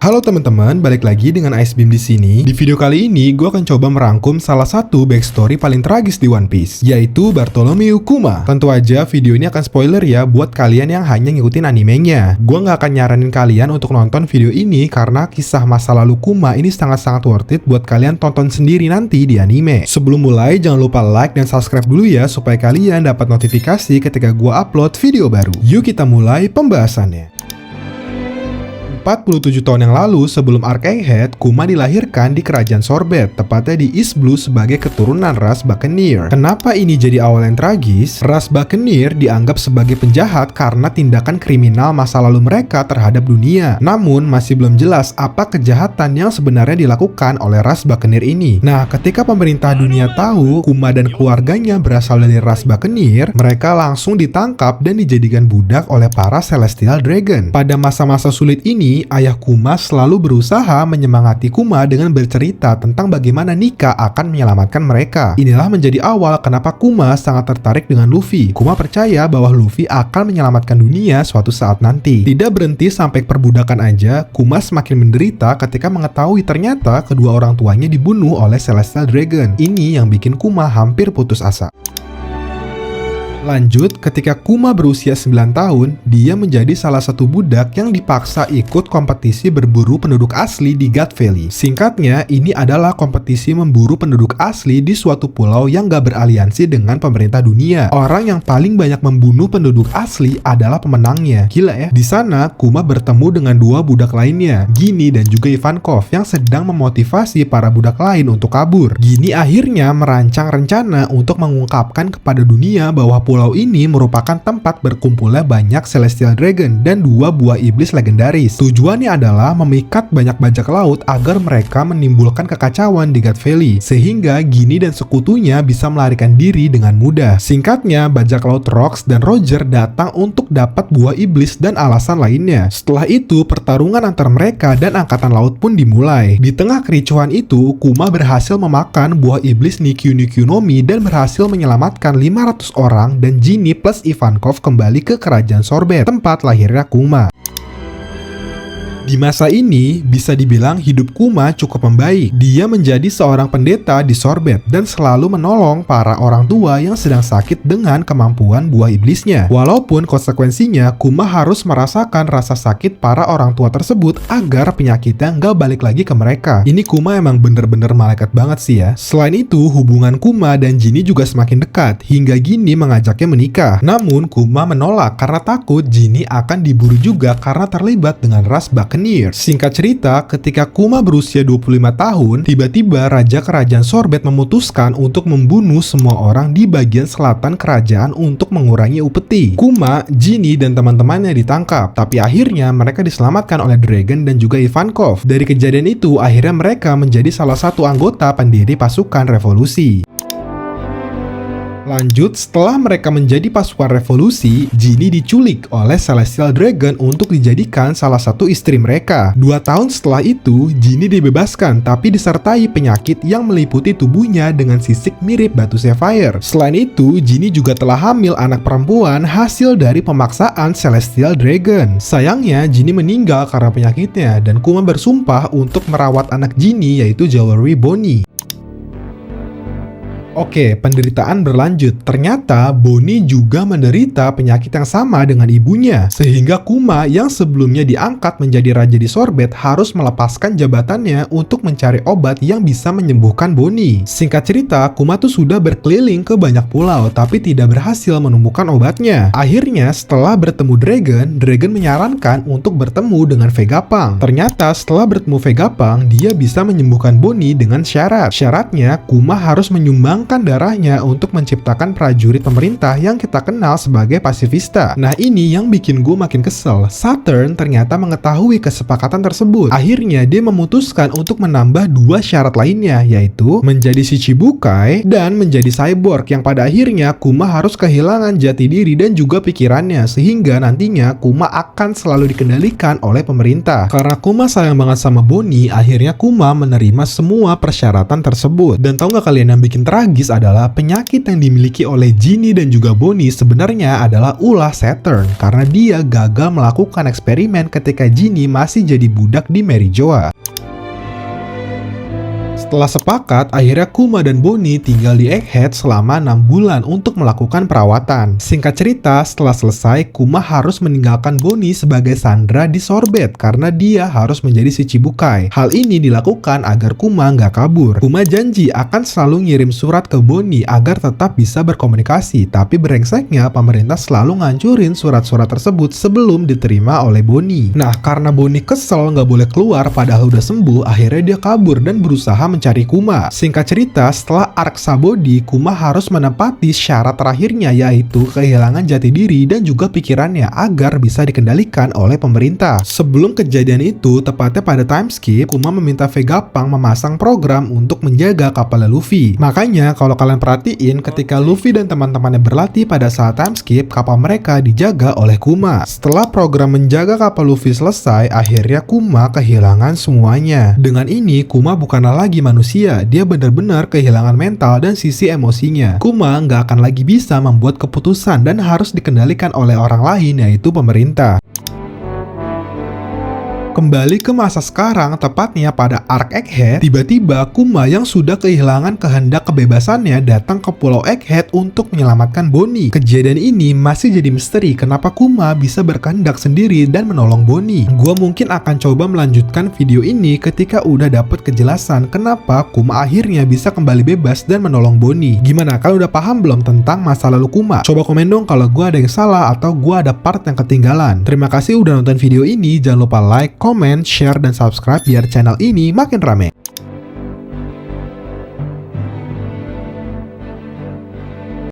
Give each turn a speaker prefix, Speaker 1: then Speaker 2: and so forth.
Speaker 1: Halo teman-teman, balik lagi dengan Ice Beam di sini. Di video kali ini, gue akan coba merangkum salah satu backstory paling tragis di One Piece, yaitu Bartholomew Kuma. Tentu aja video ini akan spoiler ya buat kalian yang hanya ngikutin animenya. Gue nggak akan nyaranin kalian untuk nonton video ini karena kisah masa lalu Kuma ini sangat-sangat worth it buat kalian tonton sendiri nanti di anime. Sebelum mulai, jangan lupa like dan subscribe dulu ya supaya kalian dapat notifikasi ketika gue upload video baru. Yuk kita mulai pembahasannya. 47 tahun yang lalu sebelum Arc Egghead, Kuma dilahirkan di kerajaan Sorbet, tepatnya di East Blue sebagai keturunan ras Buccaneer. Kenapa ini jadi awal yang tragis? Ras Buccaneer dianggap sebagai penjahat karena tindakan kriminal masa lalu mereka terhadap dunia. Namun, masih belum jelas apa kejahatan yang sebenarnya dilakukan oleh ras Buccaneer ini. Nah, ketika pemerintah dunia tahu Kuma dan keluarganya berasal dari ras Buccaneer, mereka langsung ditangkap dan dijadikan budak oleh para Celestial Dragon. Pada masa-masa sulit ini, ayah Kuma selalu berusaha menyemangati Kuma dengan bercerita tentang bagaimana Nika akan menyelamatkan mereka. Inilah menjadi awal kenapa Kuma sangat tertarik dengan Luffy. Kuma percaya bahwa Luffy akan menyelamatkan dunia suatu saat nanti. Tidak berhenti sampai perbudakan aja, Kuma semakin menderita ketika mengetahui ternyata kedua orang tuanya dibunuh oleh Celestial Dragon. Ini yang bikin Kuma hampir putus asa. Lanjut, ketika Kuma berusia 9 tahun, dia menjadi salah satu budak yang dipaksa ikut kompetisi berburu penduduk asli di God Valley. Singkatnya, ini adalah kompetisi memburu penduduk asli di suatu pulau yang gak beraliansi dengan pemerintah dunia. Orang yang paling banyak membunuh penduduk asli adalah pemenangnya. Gila ya. Di sana, Kuma bertemu dengan dua budak lainnya, Gini dan juga Ivankov, yang sedang memotivasi para budak lain untuk kabur. Gini akhirnya merancang rencana untuk mengungkapkan kepada dunia bahwa pulau ini merupakan tempat berkumpulnya banyak Celestial Dragon dan dua buah iblis legendaris. Tujuannya adalah memikat banyak bajak laut agar mereka menimbulkan kekacauan di God Valley, sehingga Gini dan sekutunya bisa melarikan diri dengan mudah. Singkatnya, bajak laut Rox dan Roger datang untuk dapat buah iblis dan alasan lainnya. Setelah itu, pertarungan antar mereka dan angkatan laut pun dimulai. Di tengah kericuhan itu, Kuma berhasil memakan buah iblis Nikyu Nikyu no Mi dan berhasil menyelamatkan 500 orang, dan Gini plus Ivankov kembali ke kerajaan Sorbet, tempat lahirnya Kuma. Di masa ini, bisa dibilang hidup Kuma cukup membaik. Dia menjadi seorang pendeta di Sorbet dan selalu menolong para orang tua yang sedang sakit dengan kemampuan buah iblisnya. Walaupun konsekuensinya, Kuma harus merasakan rasa sakit para orang tua tersebut agar penyakitnya nggak balik lagi ke mereka. Ini Kuma emang bener-bener malaikat banget sih ya. Selain itu, hubungan Kuma dan Gini juga semakin dekat, hingga Gini mengajaknya menikah. Namun, Kuma menolak karena takut Gini akan diburu juga karena terlibat dengan ras Buccaneer. Singkat cerita, ketika Kuma berusia 25 tahun, tiba-tiba Raja Kerajaan Sorbet memutuskan untuk membunuh semua orang di bagian selatan kerajaan untuk mengurangi upeti. Kuma, Gini, dan teman-temannya ditangkap, tapi akhirnya mereka diselamatkan oleh Dragon dan juga Ivankov. Dari kejadian itu, akhirnya mereka menjadi salah satu anggota pendiri pasukan revolusi. Lanjut, setelah mereka menjadi pasukan revolusi, Gini diculik oleh Celestial Dragon untuk dijadikan salah satu istri mereka. 2 tahun setelah itu, Gini dibebaskan tapi disertai penyakit yang meliputi tubuhnya dengan sisik mirip batu sapphire. Selain itu, Gini juga telah hamil anak perempuan hasil dari pemaksaan Celestial Dragon. Sayangnya, Gini meninggal karena penyakitnya dan Kuma bersumpah untuk merawat anak Gini yaitu Jewelry Bonnie. Oke, penderitaan berlanjut. Ternyata Bonnie juga menderita penyakit yang sama dengan ibunya, sehingga Kuma yang sebelumnya diangkat menjadi raja di Sorbet harus melepaskan jabatannya untuk mencari obat yang bisa menyembuhkan Bonnie. Singkat cerita, Kuma tuh sudah berkeliling ke banyak pulau tapi tidak berhasil menemukan obatnya. Akhirnya, setelah bertemu Dragon menyarankan untuk bertemu dengan Vegapunk. Ternyata setelah bertemu Vegapunk, dia bisa menyembuhkan Bonnie dengan syarat. Syaratnya, Kuma harus menyumbang darahnya untuk menciptakan prajurit pemerintah yang kita kenal sebagai pasifista. Nah, ini yang bikin gue makin kesel. Saturn ternyata mengetahui kesepakatan tersebut. Akhirnya dia memutuskan untuk menambah 2 syarat lainnya, yaitu menjadi Shichibukai dan menjadi cyborg, yang pada akhirnya Kuma harus kehilangan jati diri dan juga pikirannya, sehingga nantinya Kuma akan selalu dikendalikan oleh pemerintah. Karena Kuma sayang banget sama Bonnie, akhirnya Kuma menerima semua persyaratan tersebut. Dan tahu nggak kalian yang bikin tragis? tragis adalah penyakit yang dimiliki oleh Ginny dan juga Bonnie sebenarnya adalah ulah Saturn karena dia gagal melakukan eksperimen ketika Ginny masih jadi budak di Mary Joa. Setelah sepakat, akhirnya Kuma dan Bonnie tinggal di Egghead selama 6 bulan untuk melakukan perawatan. Singkat cerita, setelah selesai, Kuma harus meninggalkan Bonnie sebagai Sandra di Sorbet karena dia harus menjadi si Chibukai. Hal ini dilakukan agar Kuma nggak kabur. Kuma janji akan selalu ngirim surat ke Bonnie agar tetap bisa berkomunikasi, tapi brengseknya pemerintah selalu ngancurin surat-surat tersebut sebelum diterima oleh Bonnie. Nah, karena Bonnie kesel nggak boleh keluar padahal udah sembuh, akhirnya dia kabur dan berusaha mencari Kuma. Singkat cerita, setelah arc Sabodi, Kuma harus menepati syarat terakhirnya yaitu kehilangan jati diri dan juga pikirannya agar bisa dikendalikan oleh pemerintah. Sebelum kejadian itu, tepatnya pada time skip, Kuma meminta Vegapunk memasang program untuk menjaga kapal Luffy. Makanya kalau kalian perhatiin, ketika Luffy dan teman-temannya berlatih pada saat time skip, kapal mereka dijaga oleh Kuma. Setelah program menjaga kapal Luffy selesai, akhirnya Kuma kehilangan semuanya. Dengan ini, Kuma bukanlah lagi manusia, dia benar-benar kehilangan mental dan sisi emosinya. Kuma nggak akan lagi bisa membuat keputusan dan harus dikendalikan oleh orang lain, yaitu pemerintah. Kembali ke masa sekarang, tepatnya pada arc Egghead, tiba-tiba Kuma yang sudah kehilangan kehendak kebebasannya datang ke Pulau Egghead untuk menyelamatkan Bonnie. Kejadian ini masih jadi misteri kenapa Kuma bisa berkehendak sendiri dan menolong Bonnie. Gua mungkin akan coba melanjutkan video ini ketika udah dapet kejelasan kenapa Kuma akhirnya bisa kembali bebas dan menolong Bonnie. Gimana, kalian udah paham belum tentang masa lalu Kuma? Coba komen dong kalau gua ada yang salah atau gua ada part yang ketinggalan. Terima kasih udah nonton video ini, jangan lupa like, komen, share, dan subscribe biar channel ini makin rame.